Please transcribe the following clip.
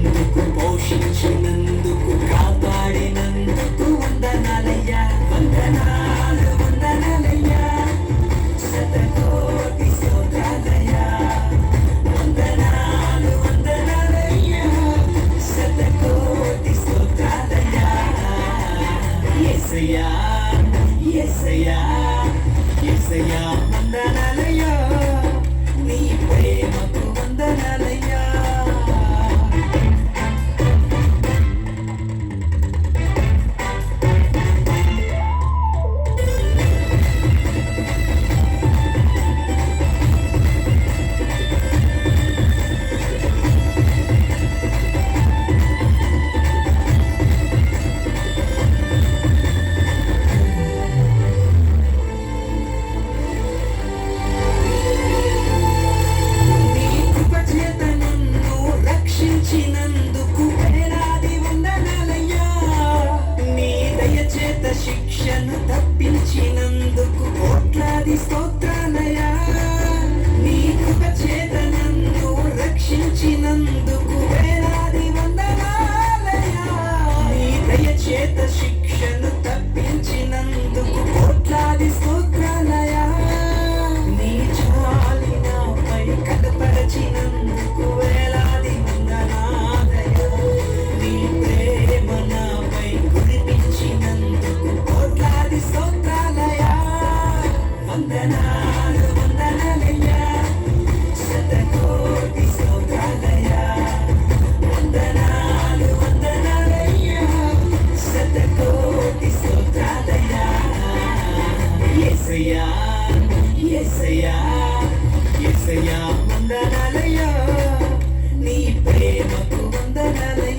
పెంచినందుకు పోషించినందుకు కాపాడినందుకు వందనాలయ్యా వందనాలు వందనాలయ్యా శతకోటి స్తోత్రాలయ్యా వందనాలు వందనాలయ్యా శతకోటి స్తోత్రాలయ్యా యేసయ్యా యేసయ్యా యేసయ్యా వందనాలయ్యా నీ ప్రేమకు వందనాలయ్యా రక్షించినందుకు వేలాది వందనాలయ్యా నీ దయచేత శిక్షను తప్పించినందుకు కోట్లాది స్తోత్రాలయ్యా నీ కృప చేత నన్ను రక్షించినందుకు వేలాది వందనాలయ్యా నీ దయచేత శిక్షను తప్పించినందుకు కోట్లాది స్తోత్రాలయ్యా నీ జాలి నాపై కనపరచినందుకు వేలాది వందనాలయ్యా నీ ప్రేమ నాపై కురిపించినందుకు కోట్లాది స్తోత్రాలయ్యా వందనాలు వందనాలయ్యా శతకోటి స్తోత్రాలయ్యా వందనాలు వందనాలయ్యా శతకోటి స్తోత్రాలయ్యా యేసయ్యా యేసయ్యా యేసయ్యా వందనాలయ్యా నీ ప్రేమకు వందనాలయ్యా